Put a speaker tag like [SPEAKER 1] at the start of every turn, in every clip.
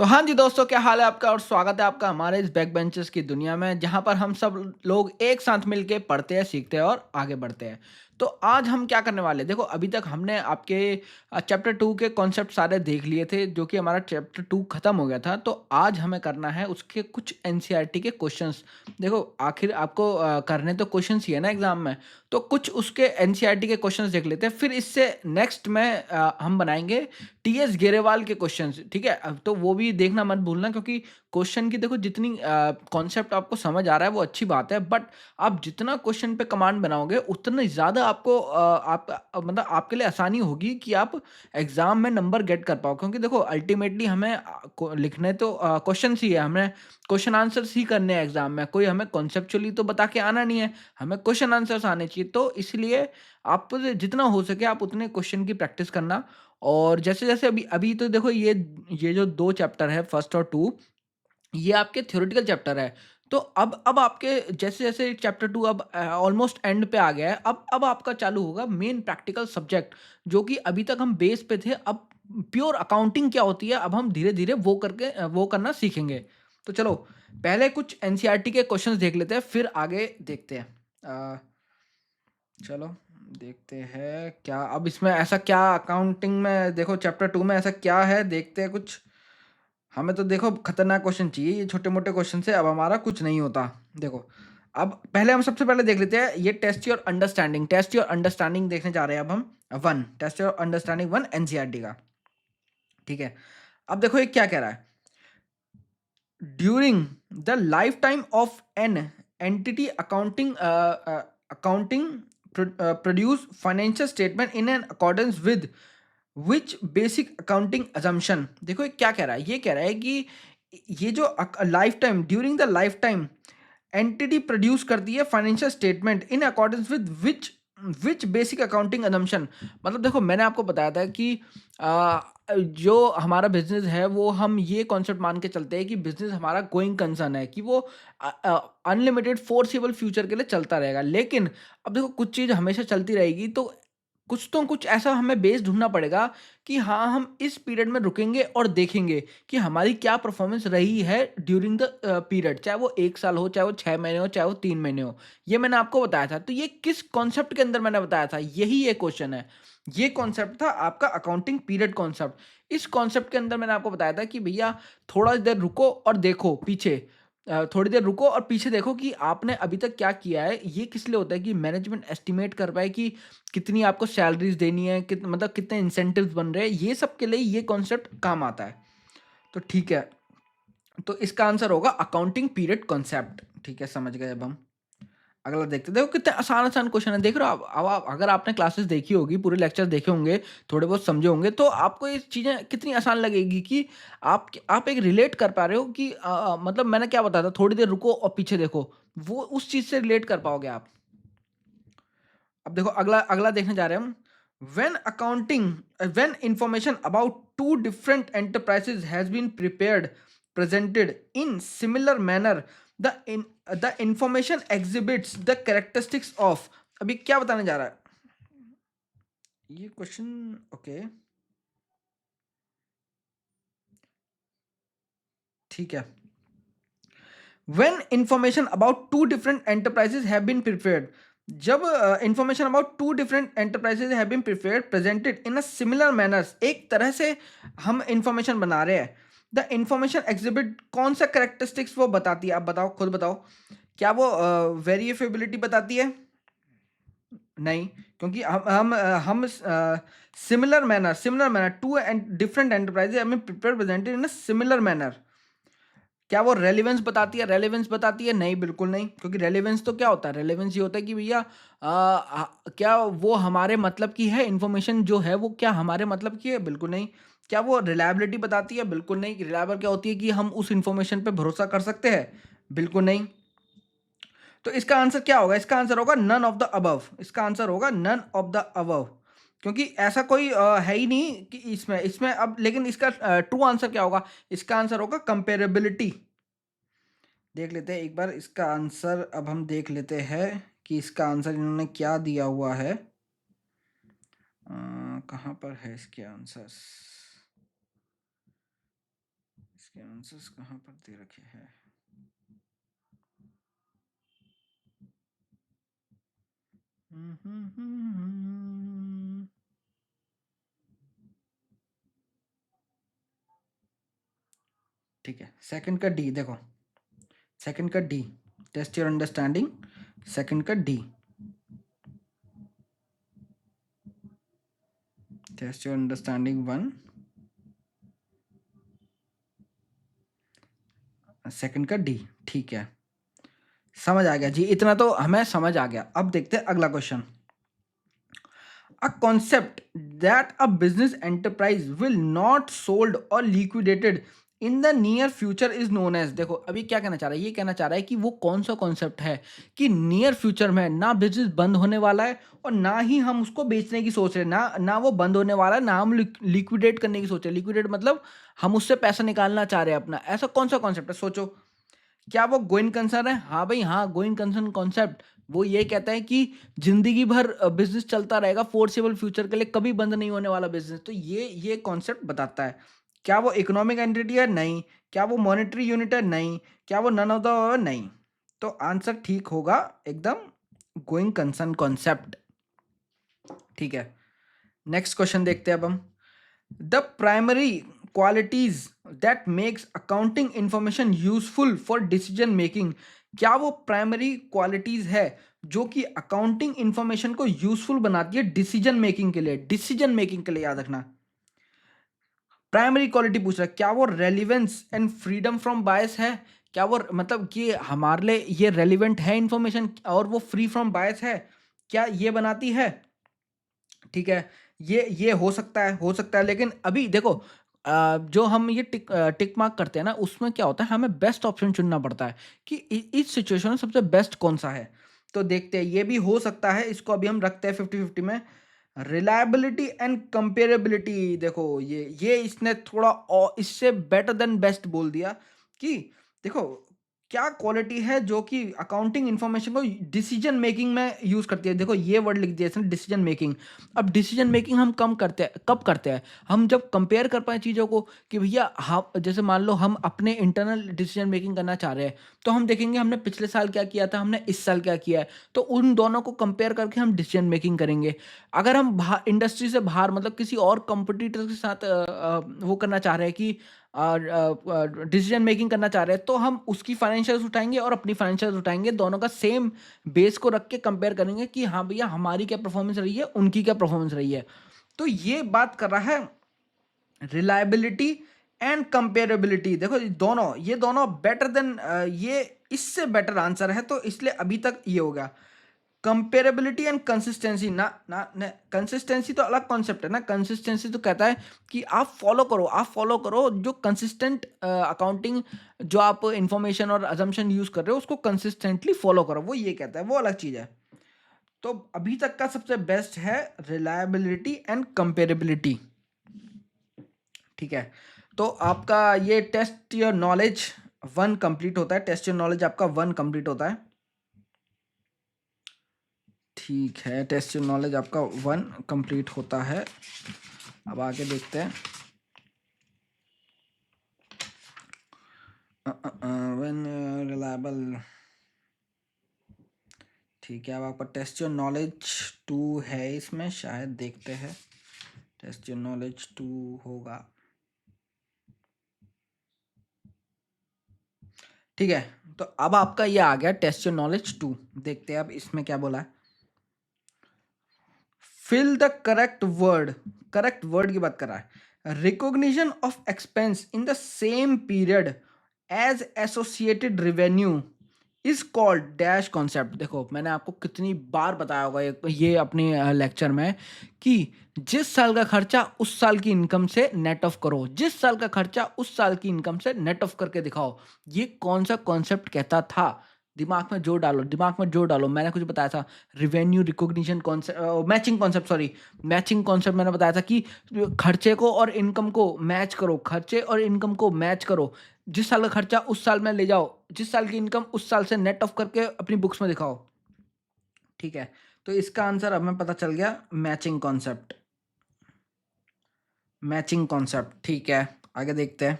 [SPEAKER 1] तो हाँ जी दोस्तों, क्या हाल है आपका और स्वागत है आपका हमारे इस बैक बेंचर्स की दुनिया में जहाँ पर हम सब लोग एक साथ मिलके पढ़ते हैं, सीखते हैं और आगे बढ़ते हैं। तो आज हम क्या करने वाले हैं, देखो अभी तक हमने आपके चैप्टर 2 के कॉन्सेप्ट सारे देख लिए थे जो कि हमारा चैप्टर 2 खत्म हो गया था। तो आज हमें करना है उसके कुछ एनसीईआरटी के क्वेश्चंस। देखो आखिर आपको करने तो क्वेश्चंस ही है ना एग्जाम में, तो कुछ उसके एनसीईआरटी के क्वेश्चंस देख लेते हैं। फिर इससे नेक्स्ट में हम बनाएंगे टीएस गेरेवाल के क्वेश्चंस, ठीक है? अब तो वो भी देखना मत भूलना, क्योंकि क्वेश्चन की देखो जितनी कॉन्सेप्ट आपको समझ आ रहा है वो अच्छी बात है, बट आप जितना क्वेश्चन पे कमांड बनाओगे उतना ज़्यादा आपको मतलब आपके लिए आसानी होगी कि आप एग्जाम में नंबर गेट कर पाओ। क्योंकि देखो अल्टीमेटली हमें लिखने तो क्वेश्चन ही है, हमें क्वेश्चन आंसर्स ही करने हैं एग्जाम में। कोई हमें कॉन्सेप्चुअली तो बता के आना नहीं है, हमें क्वेश्चन आंसर्स आने चाहिए। तो इसलिए आप जितना हो सके आप उतने क्वेश्चन की प्रैक्टिस करना। और जैसे-जैसे अभी अभी तो देखो ये जो 2 चैप्टर है फर्स्ट और 2, ये आपके थ्योरेटिकल चैप्टर है। तो अब आपके जैसे-जैसे चैप्टर 2 अब ऑलमोस्ट एंड पे आ गया है। अब आपका चालू होगा मेन प्रैक्टिकल सब्जेक्ट, जो कि अभी तक हम बेस पे थे। अब प्योर अकाउंटिंग क्या होती है, अब हम धीरे-धीरे वो करके वो करना सीखेंगे। तो चलो पहले कुछ एनसीईआरटी के क्वेश्चंस देख लेते हैं, फिर आगे देखते हैं। अ चलो देखते हैं क्या अब इसमें ऐसा क्या अकाउंटिंग में, देखो चैप्टर 2 में ऐसा क्या है, देखते हैं कुछ। हमें तो देखो खतरनाक क्वेश्चन चाहिए, ये छोटे मोटे क्वेश्चन से अब हमारा कुछ नहीं होता। देखो अब पहले हम सबसे पहले देख लेते हैं ये टेस्ट योर अंडरस्टैंडिंग देखने जा रहे हैं। अब हम on test your understanding on NCERT का, ठीक है? अब देखो ये क्या कह रहा है, during the life time of an entity accounting produce financial statement in an accordance with which basic accounting assumption। देखो ये क्या कह रहा है, ये कह रहा है कि ये जो life time during the life time entity produce करती है financial statement in accordance with which basic accounting assumption. मतलब देखो मैंने आपको बताया था कि जो हमारा बिजनेस है वो हम ये कॉन्सेप्ट मान के चलते हैं कि बिजनेस हमारा गोइंग कंसर्न है, कि वो अनलिमिटेड फोर्सेबल फ्यूचर के लिए चलता रहेगा। लेकिन अब देखो कुछ चीज़ हमेशा चलती रहेगी, तो कुछ तो कुछ ऐसा हमें बेस ढूंढना पड़ेगा कि हाँ हम इस पीरियड में रुकेंगे और देखेंगे कि हमारी क्या परफॉर्मेंस रही है ड्यूरिंग द पीरियड, चाहे वो 1 साल हो, चाहे वो 6 महीने हो, चाहे वो 3 महीने हो। ये मैंने आपको बताया था। तो ये किस कॉन्सेप्ट के अंदर मैंने बताया था, यही ये क्वेश्चन है। ये कॉन्सेप्ट था आपका अकाउंटिंग पीरियड कॉन्सेप्ट। इस कॉन्सेप्ट के अंदर मैंने आपको बताया था कि भैया थोड़ा देर रुको और देखो पीछे, थोड़ी देर रुको और पीछे देखो कि आपने अभी तक क्या किया है। ये किस लिए होता है कि मैनेजमेंट एस्टिमेट कर पाए कि कितनी आपको सैलरीज देनी है, मतलब कितने इंसेंटिव्स बन रहे हैं, ये सब के लिए ये कॉन्सेप्ट काम आता है। तो ठीक है, तो इसका आंसर होगा अकाउंटिंग पीरियड कॉन्सेप्ट। ठीक है, समझ गए। अब हम अगला देखते हैं। देखो कितने आसान आसान क्वेश्चन है, देख रहे हो आप। अब अगर आपने क्लासेस देखी होगी, पूरे लेक्चर देखे होंगे, थोड़े बहुत समझे होंगे, तो आपको ये चीज़ें कितनी आसान लगेगी कि आप एक रिलेट कर पा रहे हो कि मतलब मैंने क्या बताया था, थोड़ी देर रुको और पीछे देखो, वो उस चीज़ से रिलेट कर पाओगे आप। अब देखो अगला अगला देखने जा रहे हैं हम। When accounting when information about two different enterprises has been prepared presented in similar manner, the in the information exhibits the characteristics of। अभी क्या बताने जा रहा है ये क्वेश्चन? ओके, ठीक है। When information about two different enterprises have been prepared, जब information about two different enterprises have been prepared presented in a similar manners, एक तरह से हम इंफॉर्मेशन बना रहे हैं। द इंफॉर्मेशन एग्जिबिट कौन सा करेक्टरिस्टिक्स वो बताती है, आप बताओ, खुद बताओ। क्या वो वेरिएबिलिटी बताती है? नहीं, क्योंकि हम similar manner to and different enterprises have been prepared presented in a similar manner. क्या वो रेलेवेंस बताती है? रेलेवेंस बताती है? नहीं, बिल्कुल नहीं। क्योंकि रेलेवेंस तो क्या होता है, रेलेवेंस ये होता है कि भैया क्या वो हमारे मतलब की है, इंफॉर्मेशन जो है वो क्या हमारे मतलब की है? बिल्कुल नहीं। क्या वो रिलायबिलिटी बताती है? बिल्कुल नहीं। रिलायबल क्या होती है कि हम उस इंफॉर्मेशन पे भरोसा कर सकते हैं? बिल्कुल नहीं। तो इसका आंसर क्या होगा? इसका आंसर होगा नन ऑफ द अबव। इसका आंसर होगा नन ऑफ द अबव, क्योंकि ऐसा कोई है ही नहीं कि इसमें इसमें अब। लेकिन इसका ट्रू आंसर क्या होगा? इसका आंसर होगा कंपेरेबिलिटी। देख लेते हैं एक बार इसका आंसर। अब हम देख लेते हैं कि इसका आंसर इन्होंने क्या दिया हुआ है। कहाँ पर है इसके आंसर्स? इसके आंसर्स कहाँ पर दे रखे हैं? ठीक है, सेकंड का डी देखो, सेकंड का D, test your understanding, second का D, test your understanding 1, second का डी। ठीक है, समझ आ गया जी, इतना तो हमें समझ आ गया। अब देखते हैं अगला question. A concept that a business enterprise will not sold or liquidated in the near future is known as। देखो अभी क्या कहना चाह रहा है, ये कहना चाह रहा है कि वो कौन सा कॉन्सेप्ट है कि नियर फ्यूचर में ना बिजनेस बंद होने वाला है और ना ही हम उसको बेचने की सोच रहे हैं, ना वो बंद होने वाला है, ना हम लिक्विडेट करने की सोच रहे हैं। लिक्विडेट मतलब हम उससे पैसा निकालना चाह रहे हैं अपना, ऐसा कौन सा कॉन्सेप्ट है? सोचो, क्या वो गोइंग कंसर्न है? हाँ भाई हाँ, गोइंग कंसर्न कॉन्सेप्ट वो ये कहता है कि जिंदगी भर बिजनेस चलता रहेगा, फोर्सेबल फ्यूचर के लिए, कभी बंद नहीं होने वाला बिजनेस। तो ये कॉन्सेप्ट बताता है। क्या वो इकोनॉमिक एंटिटी है? नहीं। क्या वो मॉनेटरी यूनिट है? नहीं। क्या वो नन ऑफ द? नहीं। तो आंसर ठीक होगा एकदम गोइंग कंसर्न कॉन्सेप्ट। ठीक है, नेक्स्ट क्वेश्चन देखते हैं अब हम। The primary qualities that makes accounting information useful for decision making. क्या वो प्राइमरी क्वालिटीज है जो कि अकाउंटिंग इंफॉर्मेशन को यूजफुल बनाती है डिसीजन मेकिंग के लिए? डिसीजन मेकिंग के लिए याद रखना, प्राइमरी क्वालिटी पूछ रहा है। क्या वो रेलिवेंस एंड फ्रीडम फ्रॉम बायस है? क्या वो मतलब कि हमारे लिए ये रेलिवेंट है इंफॉर्मेशन और वो फ्री फ्रॉम बायस है? क्या ये बनाती है? ठीक है, ये हो सकता है, हो सकता है, लेकिन अभी देखो जो हम ये टिक मार्क करते हैं ना, उसमें क्या होता है, हमें बेस्ट ऑप्शन चुनना पड़ता है कि इस सिचुएशन में सबसे बेस्ट कौन सा है। तो देखते हैं, ये भी हो सकता है, इसको अभी हम रखते हैं 50-50 में। रिलायबिलिटी एंड कंपेरेबिलिटी, देखो ये इसने थोड़ा और इससे बेटर देन बेस्ट बोल दिया कि देखो क्या क्वालिटी है जो कि अकाउंटिंग इंफॉर्मेशन को डिसीजन मेकिंग में यूज करती है। देखो ये वर्ड लिख दिया इसने, डिसीजन मेकिंग। अब डिसीजन मेकिंग हम कब करते हैं? हम जब कंपेयर कर पाए चीज़ों को कि भैया हाँ, जैसे मान लो हम अपने इंटरनल डिसीजन मेकिंग करना चाह रहे हैं, तो हम देखेंगे हमने पिछले साल क्या किया था, हमने इस साल क्या किया है, तो उन दोनों को कंपेयर करके हम डिसीजन मेकिंग करेंगे। अगर हम इंडस्ट्री से बाहर मतलब किसी और कंपटीटर के साथ वो करना चाह रहे हैं कि डिसीजन मेकिंग करना चाह रहे हैं, तो हम उसकी फाइनेंशियल्स उठाएंगे और अपनी फाइनेंशियल्स उठाएंगे, दोनों का सेम बेस को रख के कंपेयर करेंगे कि हाँ भैया हमारी क्या परफॉर्मेंस रही है, उनकी क्या परफॉर्मेंस रही है। तो ये बात कर रहा है रिलायबिलिटी एंड कंपेरेबिलिटी। देखो ये दोनों बेटर देन, ये इससे बेटर आंसर है, तो इसलिए अभी तक ये होगा। कंपेरेबिलिटी एंड कंसिस्टेंसी ना ना कंसिस्टेंसी तो अलग कॉन्सेप्ट है ना। कंसिस्टेंसी तो कहता है कि आप फॉलो करो जो कंसिस्टेंट अकाउंटिंग, जो आप इंफॉर्मेशन और अजम्पशन यूज कर रहे हो उसको कंसिस्टेंटली फॉलो करो, वो ये कहता है, वो अलग चीज है। तो अभी तक का सबसे बेस्ट है रिलायबिलिटी एंड कंपेरेबिलिटी। ठीक है, तो आपका ये टेस्ट योर नॉलेज 1 कंप्लीट होता है, टेस्ट योर नॉलेज आपका 1 कंप्लीट होता है। ठीक है, टेस्ट योर नॉलेज आपका 1 कंप्लीट होता है। अब आगे देखते हैं। व्हेन रिलायबल, ठीक है, अब आपका टेस्ट योर नॉलेज 2 है इसमें, शायद देखते हैं, टेस्ट योर नॉलेज 2 होगा। ठीक है, तो अब आपका ये आ गया टेस्ट योर नॉलेज 2। देखते हैं अब इसमें क्या बोला है। फिल द करेक्ट वर्ड की बात कर रहा है। Recognition of expense in the same period as associated revenue is called dash concept. देखो मैंने आपको कितनी बार बताया होगा ये अपने लेक्चर में कि जिस साल का खर्चा उस साल की इनकम से नेट ऑफ करो, जिस साल का खर्चा उस साल की इनकम से नेट ऑफ करके दिखाओ। ये कौन सा कॉन्सेप्ट कहता था? दिमाग में जोर डालो, दिमाग में जोर डालो। मैंने कुछ बताया था, revenue recognition concept, matching concept, sorry matching concept मैंने बताया था कि खर्चे को और इनकम को मैच करो, खर्चे और इनकम को मैच करो। जिस साल का खर्चा उस साल में ले जाओ, जिस साल की इनकम उस साल से नेट ऑफ करके अपनी बुक्स में दिखाओ। ठीक है, तो इसका आंसर अब हमें पता चल गया, मैचिंग कॉन्सेप्ट, मैचिंग कॉन्सेप्ट। ठीक है, आगे देखते हैं।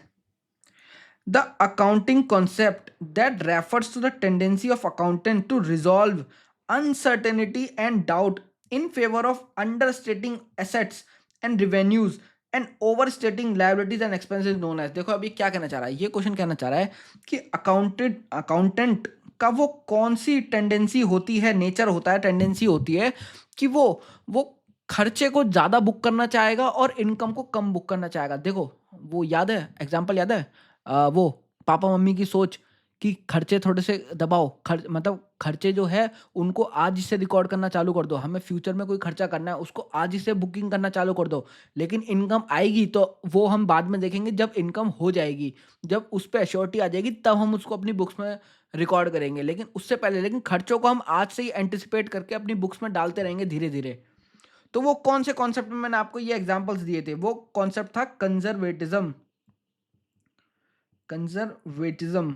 [SPEAKER 1] The accounting concept that refers to the tendency of accountant to resolve uncertainty and doubt in favor of understating assets and revenues and overstating liabilities and expenses known as। देखो अभी क्या कहना चाह रहा है, ये क्वेश्चन कहना चाह रहा है कि अकाउंटेंट का वो कौन सी टेंडेंसी होती है, नेचर होता है, टेंडेंसी होती है कि वो खर्चे को ज़्यादा बुक करना चाहेगा और इनकम को कम बुक करना चाहेगा। देखो वो याद है, एग्जाम्पल याद है, वो पापा मम्मी की सोच कि खर्चे थोड़े से दबाओ, मतलब खर्चे जो है उनको आज ही से रिकॉर्ड करना चालू कर दो, हमें फ्यूचर में कोई खर्चा करना है उसको आज ही से बुकिंग करना चालू कर दो, लेकिन इनकम आएगी तो वो हम बाद में देखेंगे जब इनकम हो जाएगी, जब उस पर एश्योरिटी आ जाएगी तब हम उसको अपनी बुक्स में रिकॉर्ड करेंगे, लेकिन उससे पहले, लेकिन खर्चों को हम आज से ही एंटिसिपेट करके अपनी बुक्स में डालते रहेंगे धीरे धीरे। तो वो कौन से कॉन्सेप्ट में मैंने आपको ये एग्जांपल्स दिए थे, वो कॉन्सेप्ट था कंजर्वेटिज्म। कंजर्वेटिज्म,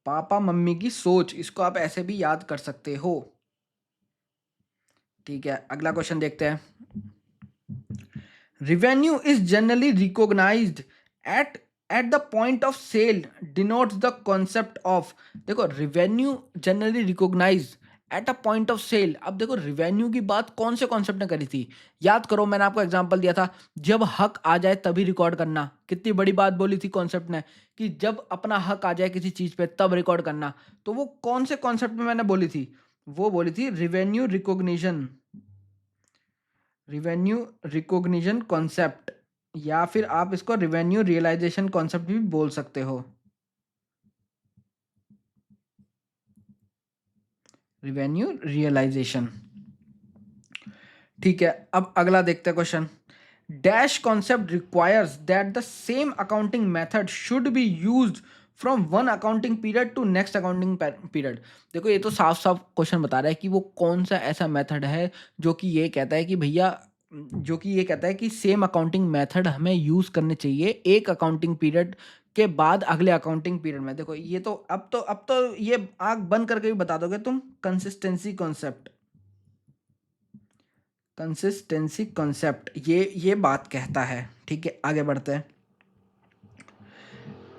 [SPEAKER 1] पापा मम्मी की सोच, इसको आप ऐसे भी याद कर सकते हो। ठीक है, अगला क्वेश्चन देखते हैं। Revenue is generally recognised at at the point of sale denotes the concept of. देखो revenue generally recognised at a point of sale. अब देखो रेवेन्यू की बात कौन से कॉन्सेप्ट ने करी थी, याद करो, मैंने आपको एग्जांपल दिया था, जब हक आ जाए तभी रिकॉर्ड करना। कितनी बड़ी बात बोली थी कॉन्सेप्ट ने कि जब अपना हक आ जाए किसी चीज पे तब रिकॉर्ड करना। तो वो कौन से कॉन्सेप्ट में मैंने बोली थी, वो बोली थी revenue recognition, revenue recognition concept, या फिर आप इसको रिवेन्यू रियलाइजेशन कॉन्सेप्ट भी बोल सकते हो। Revenue realisation. ठीक है, अब अगला देखते हैं question. Dash concept requires that the same accounting method should be used from one accounting period to next accounting period. देखो ये तो साफ साफ क्वेश्चन बता रहा है कि वो कौन सा ऐसा मेथड है जो कि ये कहता है कि भैया, जो कि ये कहता है कि सेम अकाउंटिंग मेथड हमें यूज करने चाहिए एक अकाउंटिंग पीरियड के बाद अगले अकाउंटिंग पीरियड में। देखो ये तो अब तो ये आंख बंद करके भी बता दोगे तुम, कंसिस्टेंसी कॉन्सेप्ट, कंसिस्टेंसी कॉन्सेप्ट ये बात कहता है। ठीक है, आगे बढ़ते हैं।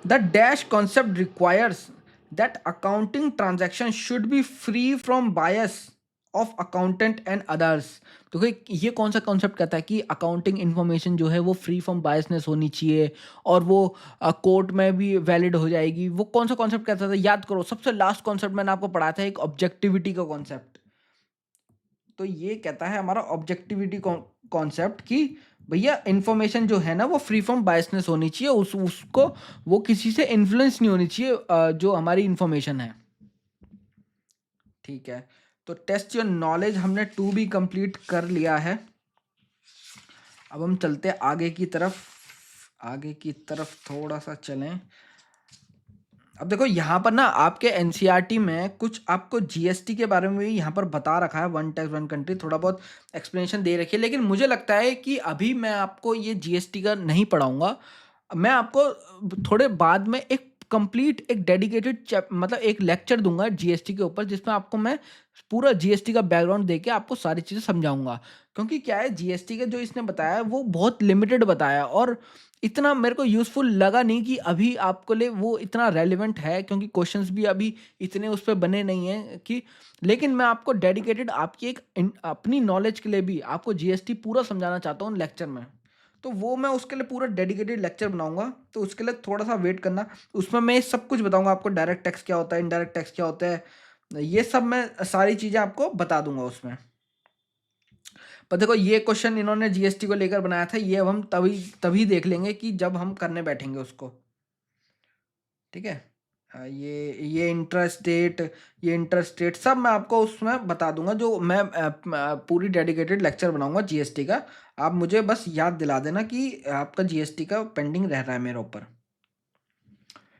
[SPEAKER 1] The dash concept requires that accounting transaction should be free from bias of accountant and others. तो ये कौन सा कॉन्सेप्ट कहता है कि अकाउंटिंग इन्फॉर्मेशन जो है वो फ्री फ्रॉम बायसनेस होनी चाहिए और वो कोर्ट में भी वैलिड हो जाएगी। वो कौन सा कॉन्सेप्ट कहता था, याद करो, सबसे लास्ट कॉन्सेप्ट मैंने आपको पढ़ाया था, एक ऑब्जेक्टिविटी का कॉन्सेप्ट। तो ये कहता है हमारा ऑब्जेक्टिविटी कॉन्सेप्ट कि भैया इंफॉर्मेशन जो है ना वो फ्री फ्रॉम बायसनेस होनी चाहिए, उसको वो किसी से इन्फ्लुएंस नहीं होनी चाहिए, जो हमारी इंफॉर्मेशन है। ठीक है, तो टेस्ट योर नॉलेज हमने 2 भी कंप्लीट कर लिया है। अब हम चलते हैं आगे की तरफ, आगे की तरफ थोड़ा सा चलें। अब देखो यहाँ पर ना आपके एनसीईआरटी में कुछ आपको जीएसटी के बारे में भी यहाँ पर बता रखा है, वन टैक्स वन कंट्री, थोड़ा बहुत एक्सप्लेनेशन दे रखी है, लेकिन मुझे लगता है कि अभी मैं आपको ये जीएसटी का नहीं पढ़ाऊंगा। मैं आपको थोड़े बाद में एक कंप्लीट एक डेडिकेटेड मतलब एक लेक्चर दूंगा जीएसटी के ऊपर, जिसमें आपको मैं पूरा जीएसटी का बैकग्राउंड देके आपको सारी चीज़ें समझाऊंगा। क्योंकि क्या है, जीएसटी का जो इसने बताया है वो बहुत लिमिटेड बताया और इतना मेरे को यूज़फुल लगा नहीं कि अभी आपको लिए वो इतना रेलेवेंट है, क्योंकि क्वेश्चंस भी अभी इतने उस पे बने नहीं हैं कि, लेकिन मैं आपको डेडिकेटेड आपकी एक अपनी नॉलेज के लिए भी आपको जीएसटी पूरा समझाना चाहता हूँ लेक्चर में। तो वो मैं उसके लिए पूरा डेडिकेटेड लेक्चर बनाऊंगा, तो उसके लिए थोड़ा सा वेट करना। उसमें मैं सब कुछ बताऊंगा आपको, डायरेक्ट टैक्स क्या होता है, इनडायरेक्ट टैक्स क्या होता है, ये सब मैं सारी चीज़ें आपको बता दूंगा उसमें। पर देखो ये क्वेश्चन इन्होंने जीएसटी को लेकर बनाया था, ये अब हम तभी तभी देख लेंगे कि जब हम करने बैठेंगे उसको। ठीक है, ये इंटरस्टेट, ये इंटरस्टेट सब मैं आपको उसमें बता दूंगा, जो मैं पूरी डेडिकेटेड लेक्चर बनाऊंगा जीएसटी का। आप मुझे बस याद दिला देना कि आपका जीएसटी का पेंडिंग रह रहा है मेरे ऊपर।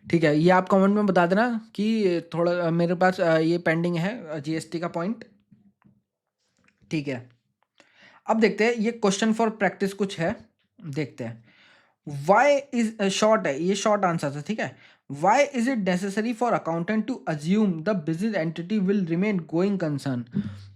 [SPEAKER 1] ठीक है, ये आप कमेंट में बता देना कि थोड़ा मेरे पास ये पेंडिंग है जीएसटी का पॉइंट। ठीक है, अब देखते हैं, ये क्वेश्चन फॉर प्रैक्टिस कुछ है, देखते हैं। वाई इज शॉर्ट है, ये शॉर्ट आंसर था। ठीक है, why is it necessary for accountant to assume the business entity will remain going concern.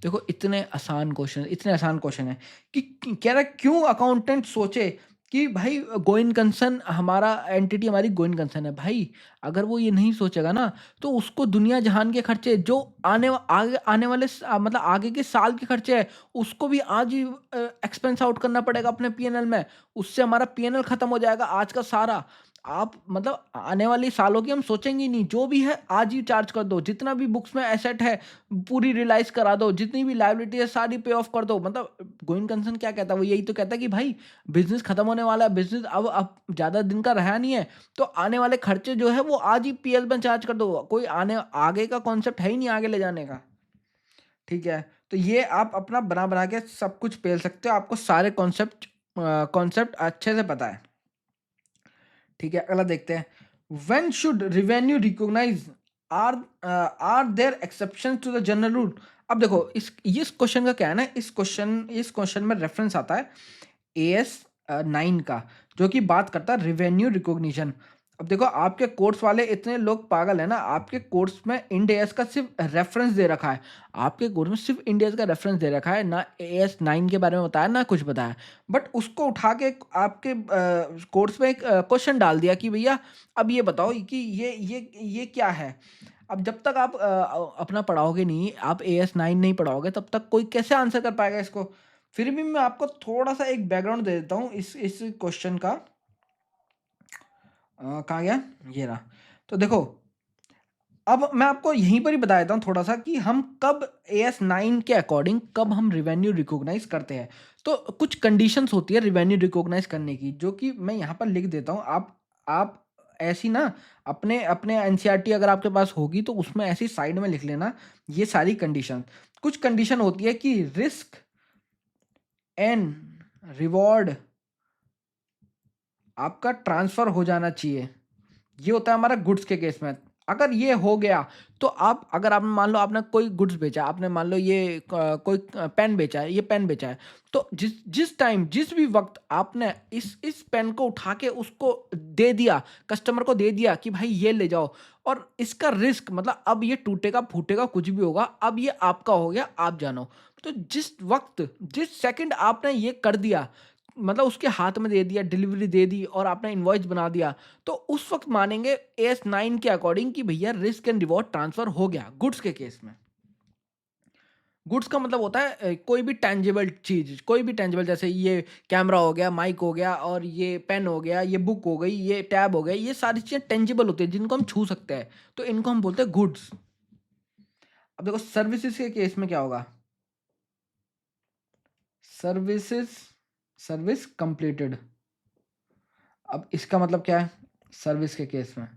[SPEAKER 1] देखो इतने आसान क्वेश्चन है कि कह रहा है क्यों अकाउंटेंट सोचे कि भाई गोइंग कंसर्न हमारा एंटिटी हमारी गोइंग कंसर्न है भाई। अगर वो ये नहीं सोचेगा ना, तो उसको दुनिया जहान के खर्चे जो आगे वाले मतलब आगे के साल के खर्चे है, उसको भी आज ही एक्सपेंस आउट करना पड़ेगा अपने पीएनएल में। उससे हमारा पीएनएल खत्म हो जाएगा आज का सारा। आप मतलब आने वाली सालों की हम सोचेंगे ही नहीं, जो भी है आज ही चार्ज कर दो, जितना भी बुक्स में एसेट है पूरी रियलाइज करा दो, जितनी भी लायबिलिटी है सारी पे ऑफ कर दो। मतलब गोइंग कंसर्न क्या कहता है, वो यही तो कहता है कि भाई बिजनेस खत्म होने वाला है, बिजनेस अब ज़्यादा दिन का रहा नहीं है, तो आने वाले खर्चे जो है वो आज ही पीएल में चार्ज कर दो। कोई आने आगे का कॉन्सेप्ट है ही नहीं आगे ले जाने का। ठीक है, तो ये आप अपना बना बना के सब कुछ पेल सकते हो, आपको सारे कॉन्सेप्ट कॉन्सेप्ट अच्छे से पता है। ठीक है, अगला देखते हैं। When should revenue recognise, are are there exceptions to the general rule. अब देखो इस क्वेश्चन का क्या है ना, इस क्वेश्चन में रेफरेंस आता है एएस 9 का, जो कि बात करता है रिवेन्यू रिकॉग्निशन। अब देखो आपके कोर्स वाले इतने लोग पागल है ना, आपके कोर्स में इंड एएस का सिर्फ रेफरेंस दे रखा है। आपके कोर्स में सिर्फ इंड एएस का रेफरेंस दे रखा है, ना एएस 9 के बारे में बताया ना कुछ बताया। बट उसको उठा के आपके कोर्स में एक क्वेश्चन डाल दिया कि भैया अब ये बताओ कि ये क्या है। अब जब तक आप अपना पढ़ाओगे नहीं, आप एएस 9 नहीं पढ़ाओगे, तब तक कोई कैसे आंसर कर पाएगा इसको। फिर भी मैं आपको थोड़ा सा एक बैकग्राउंड दे देता हूँ इस क्वेश्चन का। कहाँ गया, ये रहा। तो देखो अब मैं आपको यहीं पर ही बता देता हूँ थोड़ा सा कि हम कब एएस 9 के अकॉर्डिंग कब हम रिवेन्यू रिकॉग्नाइज करते हैं। तो कुछ कंडीशंस होती है रिवेन्यू रिकॉग्नाइज करने की, जो कि मैं यहाँ पर लिख देता हूँ। आप ऐसी ना अपने अपने एनसीईआरटी अगर आपके पास होगी तो उसमें ऐसी साइड में लिख लेना ये सारी कंडीशन। कुछ कंडीशन होती है कि रिस्क एंड रिवॉर्ड आपका ट्रांसफर हो जाना चाहिए। ये होता है हमारा गुड्स के केस में। अगर ये हो गया तो आप, अगर आपने मान लो आपने कोई गुड्स बेचा, आपने मान लो ये कोई पेन बेचा है, ये पेन बेचा है, तो जिस जिस टाइम जिस भी वक्त आपने इस पेन को उठा के उसको दे दिया, कस्टमर को दे दिया कि भाई ये ले जाओ, और इसका रिस्क मतलब अब ये टूटेगा फूटेगा कुछ भी होगा, अब ये आपका हो गया, आप जानो। तो जिस वक्त जिस सेकंड आपने ये कर दिया, मतलब उसके हाथ में दे दिया, डिलीवरी दे दी और आपने इनवॉइस बना दिया, तो उस वक्त मानेंगे एस 9 के अकॉर्डिंग कि भैया रिस्क एंड रिवॉर्ड ट्रांसफर हो गया गुड्स के केस में। गुड्स का मतलब होता है कोई भी टेंजिबल चीज, कोई भी टेंजिबल, जैसे ये कैमरा हो गया, माइक हो गया, और ये पेन हो गया, ये बुक हो गई, ये टैब हो गया, ये सारी चीजें टेंजिबल होती है जिनको हम छू सकते हैं, तो इनको हम बोलते हैं गुड्स। अब देखो सर्विसेज के केस में क्या होगा, सर्विसेज, सर्विस कंप्लीटेड। अब इसका मतलब क्या है, सर्विस के केस में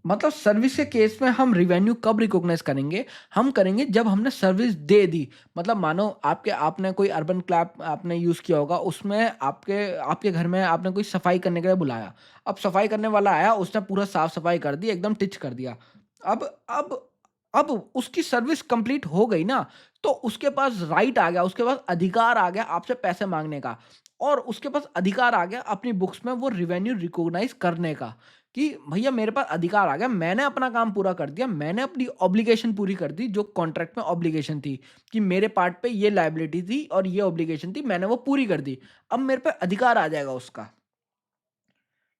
[SPEAKER 1] मतलब सर्विस के केस में हम रिवेन्यू कब रिकॉग्नाइज करेंगे, हम करेंगे जब हमने सर्विस दे दी। मतलब मानो आपने कोई अर्बन क्लैप आपने यूज़ किया होगा, उसमें आपके आपके घर में आपने कोई सफाई करने के लिए बुलाया। अब सफाई करने वाला आया, उसने पूरा साफ सफाई कर दी, एकदम टिच कर दिया। अब अब अब उसकी सर्विस कंप्लीट हो गई ना, तो उसके पास राइट आ गया, उसके पास अधिकार आ गया आपसे पैसे मांगने का, और उसके पास अधिकार आ गया अपनी बुक्स में वो रिवेन्यू रिकॉग्नाइज करने का, कि भैया मेरे पास अधिकार आ गया, मैंने अपना काम पूरा कर दिया, मैंने अपनी ऑब्लिगेशन पूरी कर दी, जो कॉन्ट्रैक्ट में ऑब्लिगेशन थी कि मेरे पार्ट पे ये लायबिलिटी थी और ये ऑब्लिगेशन थी, मैंने वो पूरी कर दी। अब मेरे पे अधिकार आ जाएगा उसका।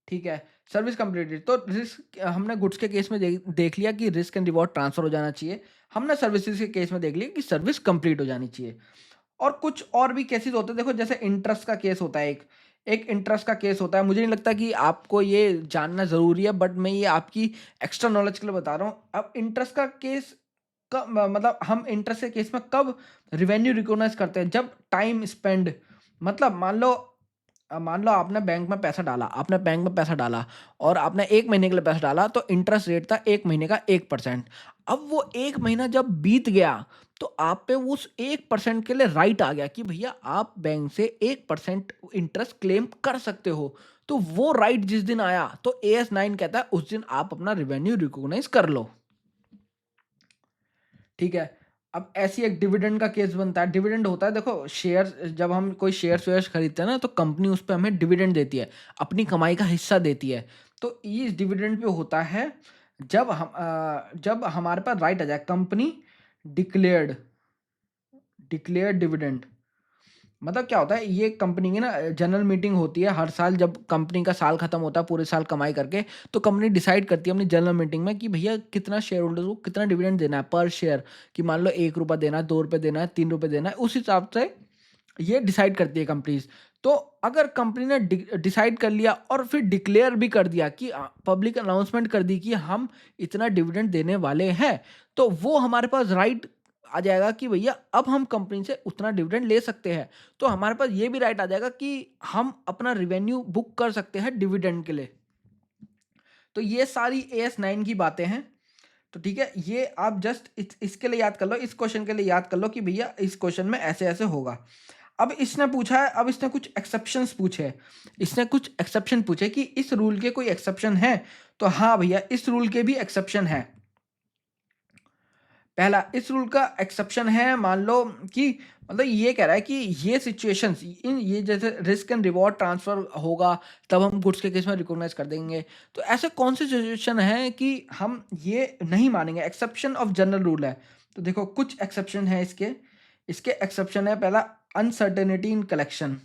[SPEAKER 1] ठीक है, सर्विस कंप्लीटेड। तो रिस्क हमने गुड्स के केस में देख लिया कि रिस्क एंड रिवॉर्ड ट्रांसफर हो जाना चाहिए। हमने सर्विसेज के केस में देख लिया कि सर्विस कंप्लीट हो जानी चाहिए। और कुछ और भी केसेस होते हैं, देखो जैसे इंटरेस्ट का केस होता है, एक एक इंटरेस्ट का केस होता है। मुझे नहीं लगता कि आपको ये जानना ज़रूरी है, बट मैं ये आपकी एक्स्ट्रा नॉलेज के लिए बता रहा हूँ। अब इंटरेस्ट का केस कब, मतलब हम इंटरेस्ट के केस में कब रिवेन्यू रिकॉग्नाइज करते हैं, जब टाइम स्पेंड, मतलब मान लो आपने बैंक में पैसा डाला, आपने बैंक में पैसा डाला और आपने 1 महीने के लिए पैसा डाला, तो इंटरेस्ट रेट था 1 महीने का 1%। अब वो 1 महीना जब बीत गया, तो आप पे उस 1% के लिए राइट आ गया कि भैया आप बैंक से 1% इंटरेस्ट क्लेम कर सकते हो। तो वो राइट जिस दिन आया, तो एएस 9 कहता है उस दिन आप अपना रिवेन्यू रिकॉग्नाइज कर लो। ठीक है, अब ऐसी एक डिविडेंड का केस बनता है। डिविडेंड होता है, देखो शेयर, जब हम कोई शेयर्स खरीदते हैं ना, तो कंपनी उस पे हमें डिविडेंड देती है, अपनी कमाई का हिस्सा देती है। तो ये डिविडेंड पे होता है जब हमारे पास राइट आ जाए, कंपनी डिक्लेयर्ड डिक्लेयर्ड डिविडेंड, मतलब क्या होता है, ये कंपनी की ना जनरल मीटिंग होती है हर साल, जब कंपनी का साल खत्म होता है पूरे साल कमाई करके, तो कंपनी डिसाइड करती है अपनी जनरल मीटिंग में कि भैया कितना शेयर होल्डर्स को कितना डिविडेंड देना है पर शेयर, कि मान लो 1 रुपया देना है, 2 रुपये देना है, 3 रुपये देना है, उस हिसाब से ये डिसाइड करती है कंपनीज। तो अगर कंपनी ने डिसाइड कर लिया और फिर डिक्लेयर भी कर दिया कि पब्लिक अनाउंसमेंट कर दी कि हम इतना डिविडेंड देने वाले हैं, तो वो हमारे पास राइट आ जाएगा कि भैया अब हम कंपनी से उतना डिविडेंड ले सकते हैं। तो हमारे पास ये भी राइट आ जाएगा कि हम अपना रिवेन्यू बुक कर सकते हैं डिविडेंड के लिए। तो ये सारी AS9 की बातें हैं। तो ठीक है, ये आप जस्ट इसके लिए याद कर लो, इस क्वेश्चन के लिए याद कर लो कि भैया इस क्वेश्चन में ऐसे ऐसे होगा। अब इसने पूछा है, अब इसने कुछ एक्सेप्शंस पूछे हैं, इसने कुछ एक्सेप्शन पूछे कि इस रूल के कोई एक्सेप्शन है। तो हाँ भैया, इस रूल के भी एक्सेप्शन है। पहला इस रूल का एक्सेप्शन है, मान लो कि मतलब ये कह रहा है कि ये सिचुएशंस, इन ये जैसे रिस्क एंड रिवॉर्ड ट्रांसफर होगा तब हम गुड्स के केस में रिकॉग्नाइज कर देंगे। तो ऐसे कौन से सिचुएशन है कि हम ये नहीं मानेंगे, एक्सेप्शन ऑफ जनरल रूल है। तो देखो कुछ एक्सेप्शन है इसके। इसके एक्सेप्शन है, पहला अनसर्टेनिटी इन कलेक्शन।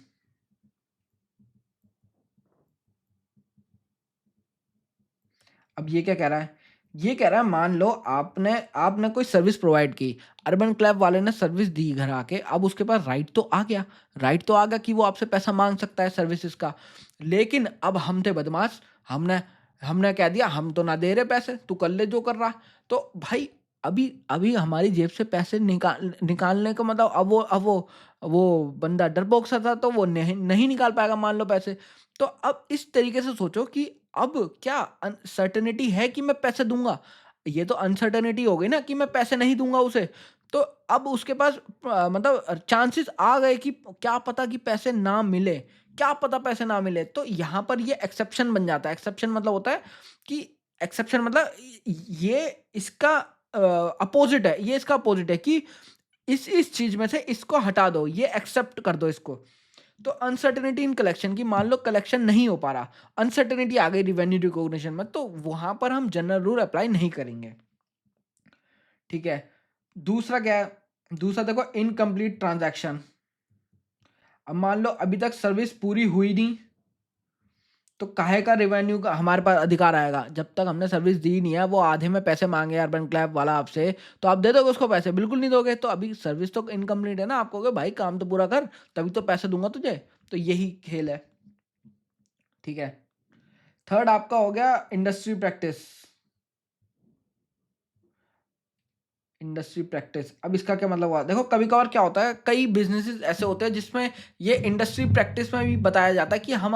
[SPEAKER 1] अब ये क्या कह रहा है, ये कह रहा है मान लो आपने आपने कोई सर्विस प्रोवाइड की, अर्बन क्लैब वाले ने सर्विस दी घर आके, अब उसके पास राइट तो आ गया, राइट तो आ गया कि वो आपसे पैसा मांग सकता है सर्विसेज का। लेकिन अब हम थे बदमाश, हमने हमने कह दिया हम तो ना दे रहे पैसे, तू कर ले जो कर रहा। तो भाई अभी अभी हमारी जेब से पैसे निकालने का मतलब, अब वो बंदा डरपोक सा था, तो वो नहीं नहीं निकाल पाएगा मान लो पैसे। तो अब इस तरीके से सोचो कि अब क्या अनसर्टेनिटी है कि मैं पैसे दूँगा? ये तो अनसर्टेनिटी हो गई ना कि मैं पैसे नहीं दूँगा उसे। तो अब उसके पास मतलब चांसेस आ गए कि क्या पता कि पैसे ना मिले, क्या पता पैसे ना मिले। तो यहाँ पर ये एक्सेप्शन बन जाता है। एक्सेप्शन मतलब होता है कि एक्सेप्शन मतलब ये इसका अपोज़िट है, ये इसका अपोज़िट है कि इस चीज़ में से इसको हटा दो, ये एक्सेप्ट कर दो इसको। तो अनसर्टेनिटी इन कलेक्शन की, मान लो कलेक्शन नहीं हो पा रहा, अनसर्टेनिटी आ गई रिवेन्यू रिकॉग्निशन में, तो वहां पर हम जनरल रूल अप्लाई नहीं करेंगे। ठीक है, दूसरा क्या है, दूसरा देखो इनकम्प्लीट ट्रांजैक्शन। अब मान लो अभी तक सर्विस पूरी हुई नहीं, तो काहे का रिवेन्यू का हमारे पास अधिकार आएगा, जब तक हमने सर्विस दी नहीं है, वो आधे में पैसे मांगे अर्बन क्लैब वाला आपसे, तो आप दे दोगे उसको पैसे? बिल्कुल नहीं दोगे। तो अभी सर्विस तो इनकम्प्लीट है ना, आप कहोगे भाई काम तो पूरा कर, तभी तो पैसे दूंगा तुझे। तो यही खेल है। ठीक है, थर्ड आपका हो गया इंडस्ट्री प्रैक्टिस। इंडस्ट्री प्रैक्टिस, अब इसका क्या मतलब हुआ, देखो कभी कभार क्या होता है, कई बिजनेसेस ऐसे होते हैं जिसमें ये इंडस्ट्री प्रैक्टिस में भी बताया जाता है कि हम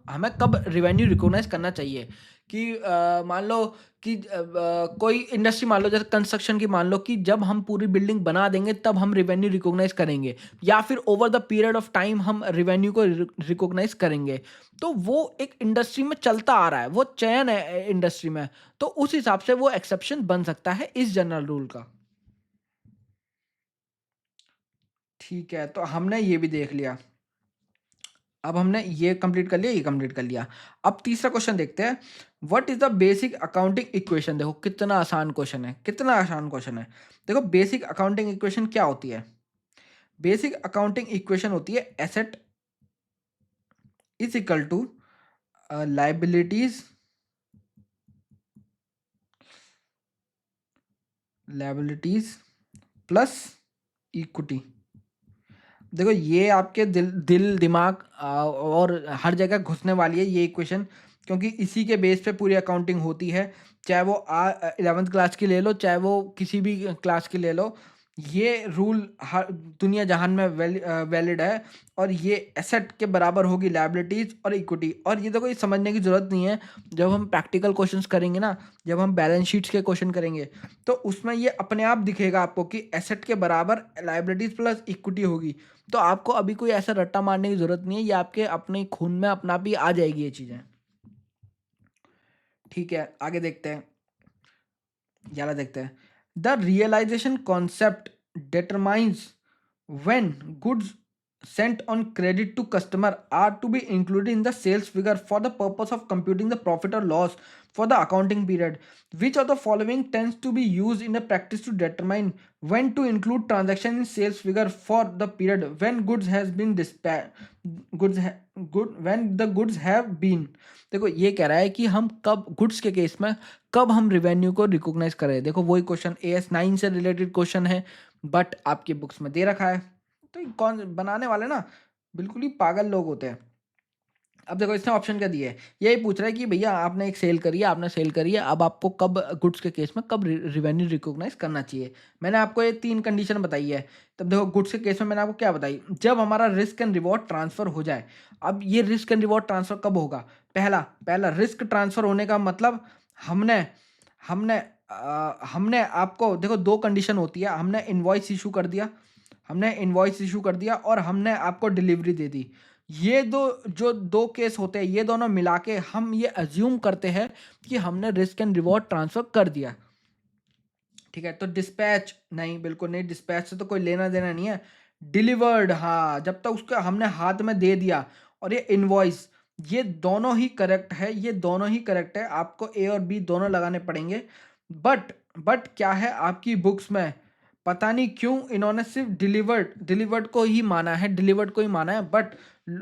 [SPEAKER 1] हमें कब रिवेन्यू रिकॉग्नाइज करना चाहिए। कि मान लो कि कोई इंडस्ट्री, मान लो जैसे कंस्ट्रक्शन की, मान लो कि जब हम पूरी बिल्डिंग बना देंगे तब हम रिवेन्यू रिकॉग्नाइज करेंगे, या फिर over the period of time हम रिवेन्यू को रिकॉग्नाइज करेंगे। तो वो एक इंडस्ट्री में चलता आ रहा है, वो चयन है इंडस्ट्री में। तो उस हिसाब से वो एक्सेप्शन बन सकता है इस जनरल रूल का। ठीक है, तो हमने ये भी देख लिया। अब हमने ये कंप्लीट कर लिया, ये कंप्लीट कर लिया। अब तीसरा क्वेश्चन देखते हैं, what is the basic accounting equation. देखो कितना आसान क्वेश्चन है, कितना आसान क्वेश्चन है। देखो बेसिक अकाउंटिंग इक्वेशन क्या होती है। बेसिक अकाउंटिंग इक्वेशन होती है asset is equal to liabilities liabilities plus equity. देखो ये आपके दिल दिल दिमाग और हर जगह घुसने वाली है ये इक्वेशन, क्योंकि इसी के बेस पे पूरी अकाउंटिंग होती है। चाहे वो 11th क्लास की ले लो, चाहे वो किसी भी क्लास की ले लो, ये रूल हर दुनिया जहान में वैलिड है। और ये एसेट के बराबर होगी लायबिलिटीज और इक्विटी। और ये देखो, ये समझने की जरूरत नहीं है, जब हम प्रैक्टिकल क्वेश्चंस करेंगे ना, जब हम बैलेंस शीट्स के क्वेश्चन करेंगे, तो उसमें ये अपने आप दिखेगा आपको कि एसेट के बराबर लायबिलिटीज प्लस इक्विटी होगी। तो आपको अभी कोई ऐसा रट्टा मारने की जरूरत नहीं है, ये आपके अपने खून में अपना भी आ जाएगी ये चीजें। ठीक है, आगे देखते हैं, ज़्यादा देखते हैं। The realisation concept determines when goods sent on credit to customer are to be included in the sales figure for the purpose of computing the profit or loss for the accounting period. Which of the following tends to be used in the practice to determine when to include transaction in sales figure for the period when goods has been goods ha- good when the goods have been? देखो ये कह रहा है कि हम कब goods के case में कब हम रिवेन्यू को रिकॉग्नाइज करें। देखो वही क्वेश्चन AS9 से रिलेटेड क्वेश्चन है, बट आपकी बुक्स में दे रखा है। तो ये कौन बनाने वाले ना बिल्कुल ही पागल लोग होते हैं। अब देखो इसने ऑप्शन क्या दिया है, यही पूछ रहा है कि भैया आपने एक सेल करी है, आपने सेल करी है, अब आपको कब गुड्स के केस में कब रिवेन्यू रिकॉग्नाइज करना चाहिए। मैंने आपको ये 3 कंडीशन बताई है। तब देखो गुड्स के केस में मैंने आपको क्या बताई, जब हमारा रिस्क एंड रिवॉर्ड ट्रांसफर हो जाए। अब ये रिस्क एंड रिवॉर्ड ट्रांसफर कब होगा? पहला पहला रिस्क ट्रांसफर होने का मतलब हमने हमने हमने आपको देखो 2 कंडीशन होती है, हमने इनवॉइस इशू कर दिया, और हमने आपको डिलीवरी दे दी। ये जो 2 केस होते हैं, ये दोनों मिला के हम ये अज्यूम करते हैं कि हमने रिस्क एंड रिवॉर्ड ट्रांसफर कर दिया। ठीक है, तो डिस्पैच नहीं, बिल्कुल नहीं, डिस्पैच से तो कोई लेना देना नहीं है। डिलीवर्ड, हाँ, जब तक उसका हमने हाथ में दे दिया। और ये इनवॉइस, ये दोनों ही करेक्ट है, ये दोनों ही करेक्ट है। आपको ए और बी दोनों लगाने पड़ेंगे। बट क्या है आपकी बुक्स में, पता नहीं क्यों इन्होंने सिर्फ डिलीवर्ड को ही माना है, बट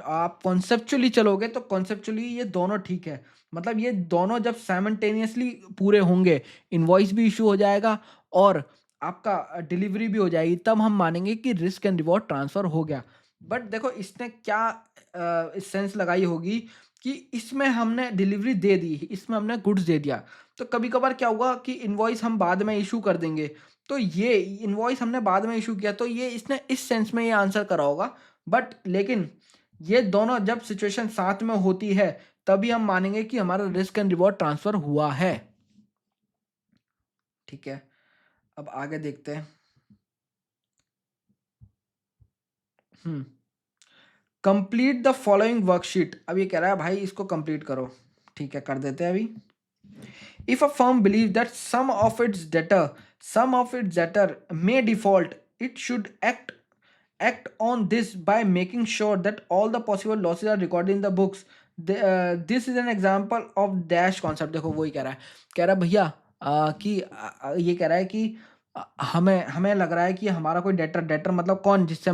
[SPEAKER 1] आप कॉन्सेप्चुअली चलोगे तो कॉन्सेप्चुअली ये दोनों ठीक है। मतलब ये दोनों जब साइमल्टेनियसली पूरे होंगे, इनवॉइस भी इशू हो जाएगा और आपका डिलीवरी भी हो जाएगी, तब हम मानेंगे कि रिस्क एंड रिवॉर्ड ट्रांसफर हो गया। बट देखो इसने क्या सेंस लगाई होगी कि इसमें हमने डिलीवरी दे दी, इसमें हमने गुड्स दे दिया। तो कभी कभार क्या हुआ कि इनवॉइस हम बाद में इशू कर देंगे, तो ये इनवॉइस हमने बाद में इशू किया, तो ये इसने इस सेंस में ये आंसर करा होगा। बट लेकिन ये दोनों जब सिचुएशन साथ में होती है, तभी हम मानेंगे कि हमारा रिस्क एंड रिवॉर्ड ट्रांसफर हुआ है। ठीक है, अब आगे देखते हैं। Complete the following worksheet. अब ये कह रहा है भाई इसको कंप्लीट करो। ठीक है, कर देते हैं अभी। If a firm believe that some of its debtor may default, it should act on this by making sure that all the possible losses are recorded in the books. This is an example of dash concept। देखो वही कह रहा है भैया कि ये कह रहा है कि हमें हमें लग रहा है कि हमारा कोई डेटर मतलब कौन, जिससे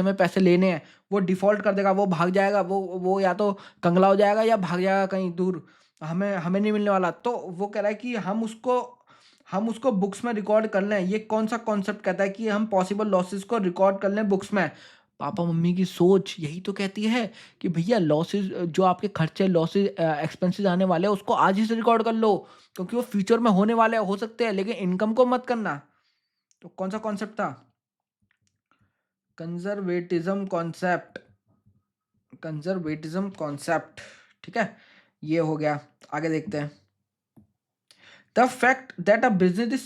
[SPEAKER 1] हमें पैसे लेने हैं, वो डिफॉल्ट कर देगा, वो भाग जाएगा, वो या तो कंगला हो जाएगा या भाग जाएगा कहीं दूर, हमें हमें नहीं मिलने वाला। तो वो कह रहा है कि हम उसको बुक्स में रिकॉर्ड कर लें। ये कौन सा कॉन्सेप्ट कहता है कि हम पॉसिबल लॉसेस को रिकॉर्ड कर लें बुक्स में? पापा मम्मी की सोच यही तो कहती है कि भैया लॉसेस, जो आपके खर्चे, लॉसेस, एक्सपेंसेस आने वाले हैं, उसको आज ही से रिकॉर्ड कर लो, क्योंकि वो फ्यूचर में होने वाले हो सकते हैं, लेकिन इनकम को मत करना। तो कौन सा कॉन्सेप्ट था? Conservatism concept. ठीक है, ये हो गया। आगे देखते हैं। The fact that a business is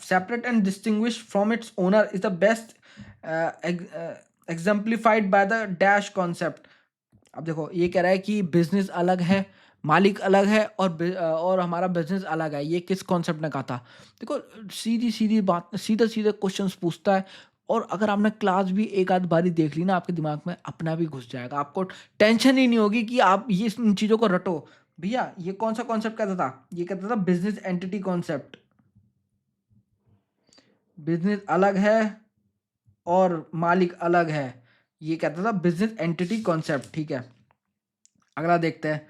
[SPEAKER 1] separate and distinguished from its owner is the best exemplified by the dash concept। अब देखो ये कह रहा है कि बिजनेस अलग है, मालिक अलग है, और हमारा बिजनेस अलग है। ये किस कॉन्सेप्ट ने कहा था? देखो सीधी सीधी बात, सीधे सीधे क्वेश्चंस पूछता है, और अगर आपने क्लास भी एक आध बारी देख ली ना, आपके दिमाग में अपना भी घुस जाएगा। आपको टेंशन ही नहीं होगी कि आप ये इन चीज़ों को रटो। भैया ये कौन सा कॉन्सेप्ट कहता था? ये कहता था बिजनेस एंटिटी कॉन्सेप्ट। बिजनेस अलग है और मालिक अलग है, ये कहता था बिजनेस एंटिटी कॉन्सेप्ट। ठीक है, अगला देखते हैं।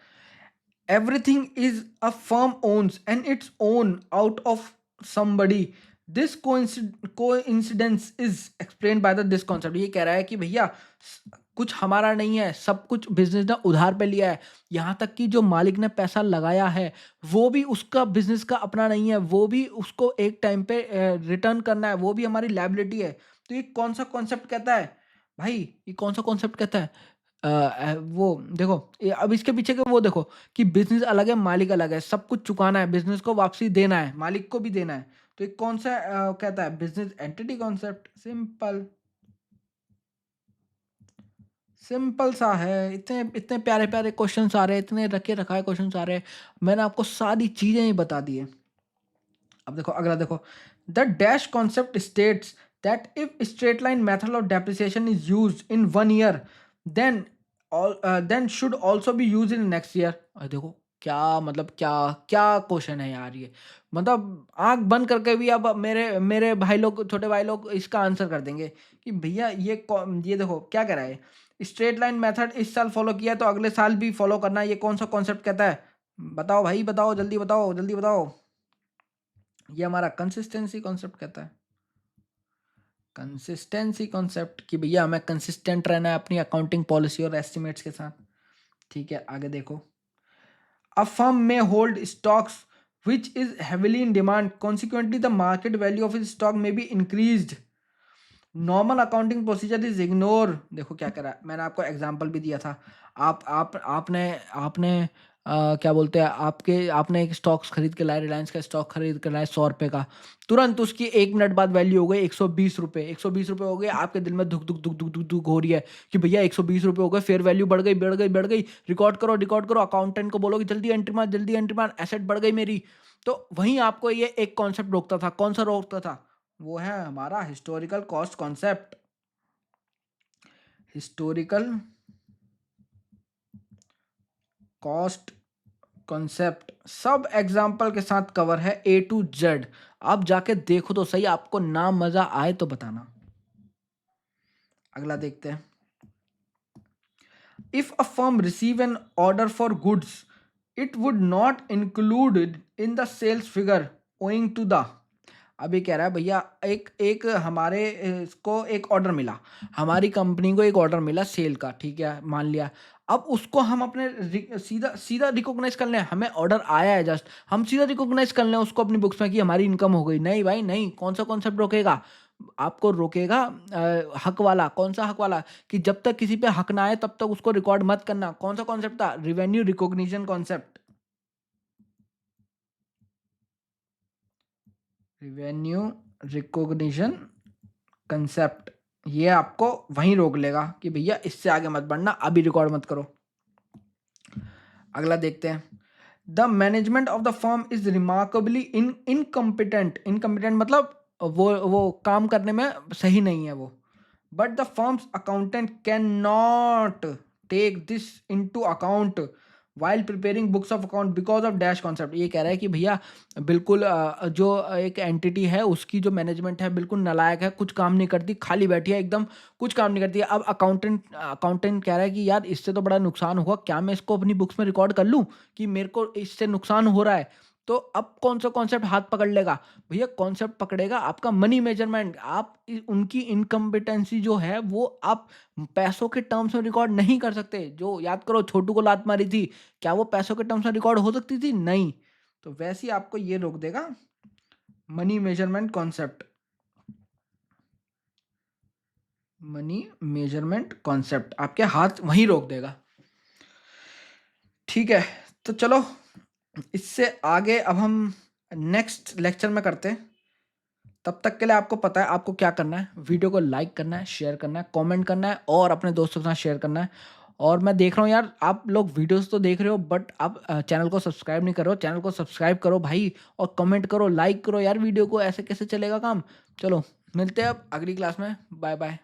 [SPEAKER 1] Everything is a firm owns and its own out of somebody, this coincidence is explained by this concept। ये कह रहा है कि भैया कुछ हमारा नहीं है, सब कुछ बिजनेस ने उधार पे लिया है। यहाँ तक कि जो मालिक ने पैसा लगाया है, वो भी उसका बिजनेस का अपना नहीं है, वो भी उसको एक टाइम पे रिटर्न करना है, वो भी हमारी लायबिलिटी है। तो ये कौन सा कॉन्सेप्ट कहता है भाई? ये कौन सा कॉन्सेप्ट कहता है? वो देखो अब इसके पीछे के वो देखो कि बिजनेस अलग है, मालिक अलग है, सब कुछ चुकाना है, बिजनेस को वापसी देना है, मालिक को भी देना है। तो ये कौन सा कहता है? Business entity concept. Simple simple सा है। इतने इतने प्यारे प्यारे क्वेश्चंस आ रहे हैं, इतने रखे रखाए क्वेश्चंस आ रहे हैं, मैंने आपको सारी चीजें ही बता दी है। अब देखो अगला देखो। The dash concept states that if straight line method of depreciation is used in 1 year, then then should also be used in next year. और देखो क्या मतलब क्या क्या क्वेश्चन है यार ये, मतलब आंख बंद करके भी अब मेरे मेरे भाई लोग, छोटे भाई लोग इसका आंसर कर देंगे कि भैया ये देखो क्या कह रहा है, स्ट्रेट लाइन मेथड इस साल फॉलो किया तो अगले साल भी फॉलो करना, ये कौन सा कॉन्सेप्ट कहता है? बताओ भाई, बताओ, जल्दी बताओ, जल्दी बताओ। ये हमारा कंसिस्टेंसी कॉन्सेप्ट कहता है, कंसिस्टेंसी कॉन्सेप्ट, कि भैया हमें कंसिस्टेंट रहना है अपनी अकाउंटिंग पॉलिसी और एस्टिमेट्स के साथ। ठीक है, आगे देखो। अ फर्म में hold stocks which is heavily in demand, consequently the market value of its stock may be increased, normal accounting procedure is ignore. देखो क्या करा, मैंने आपको एग्जांपल भी दिया था। आपने आपने क्या बोलते हैं, आपने एक स्टॉक्स खरीद के लाए, रिलायंस का स्टॉक खरीद के लाए 100 रुपये का, तुरंत उसकी 1 मिनट बाद वैल्यू हो गई 120 रुपये। 120 रुपये हो गए, आपके दिल में धुक धुक धुक धुक धुक धुक हो रही है कि भैया 120 रुपये हो गए, फेयर वैल्यू बढ़ गई बढ़ गई बढ़ गई। रिकॉर्ड करो रिकॉर्ड करो, अकाउंटेंट को बोलो कि जल्दी एंट्री मार, जल्दी एंट्री मार, एसेट बढ़ गई मेरी। तो वहीं आपको ये एक कॉन्सेप्ट रोकता था। कौन सा रोकता था? वो है हमारा historical cost concept. Historical cost concept सब एग्जाम्पल के साथ कवर है A to Z। आप जाके देखो तो सही, आपको ना मजा आए तो बताना। अगला देखते हैं। If a firm receive an order for goods it would not included in the sales figure owing to the. अभी कह रहा है भैया एक एक हमारे इसको एक ऑर्डर मिला, हमारी कंपनी को एक ऑर्डर मिला सेल का, ठीक है, मान लिया। अब उसको हम अपने सीधा सीधा रिकॉग्नाइज कर लें, हमें ऑर्डर आया है जस्ट, हम सीधा रिकॉग्नाइज कर लें उसको अपनी बुक्स में कि हमारी इनकम हो गई। नहीं भाई नहीं, कौन सा कॉन्सेप्ट रोकेगा आपको? रोकेगा हक वाला। कौन सा हक वाला? कि जब तक किसी पे हक ना आए तब तक उसको रिकॉर्ड मत करना। कौन सा कॉन्सेप्ट था? Revenue recognition concept. Revenue recognition concept, ये आपको वहीं रोक लेगा कि भैया इससे आगे मत बढ़ना, अभी रिकॉर्ड मत करो। अगला देखते हैं। The management of the firm is remarkably incompetent. Incompetent मतलब वो काम करने में सही नहीं है वो। But the firm's accountant can not take this into account while preparing books of account because of dash concept. ये कह रहा है कि भैया बिल्कुल जो एक एंटिटी है उसकी जो मैनेजमेंट है बिल्कुल नालायक है, कुछ काम नहीं करती, खाली बैठी है एकदम, कुछ काम नहीं करती है। अब अकाउंटेंट कह रहा है कि यार इससे तो बड़ा नुकसान होगा, क्या मैं इसको अपनी बुक्स में रिकॉर्ड कर लूँ कि मेरे को इससे नुकसान हो रहा है? तो अब कौन सा कॉन्सेप्ट हाथ पकड़ लेगा? भैया कॉन्सेप्ट पकड़ेगा आपका मनी मेजरमेंट। आप उनकी इनकम्पिटेंसी जो है वो आप पैसों के टर्म्स में रिकॉर्ड नहीं कर सकते। जो याद करो, छोटू को लात मारी थी, क्या वो पैसों के टर्म्स में रिकॉर्ड हो सकती थी? नहीं। तो वैसे ही आपको ये रोक देगा money measurement concept. Money measurement concept आपके हाथ वहीं रोक देगा। ठीक है, तो चलो इससे आगे अब हम नेक्स्ट लेक्चर में करते हैं। तब तक के लिए आपको पता है आपको क्या करना है, वीडियो को लाइक करना है, शेयर करना है, कमेंट करना है और अपने दोस्तों के साथ शेयर करना है। और मैं देख रहा हूँ यार, आप लोग वीडियोस तो देख रहे हो बट आप चैनल को सब्सक्राइब नहीं कर रहे हो। चैनल को सब्सक्राइब करो भाई, और कमेंट करो, लाइक करो यार वीडियो को। ऐसे कैसे चलेगा काम? चलो मिलते हैं अब अगली क्लास में। Bye bye.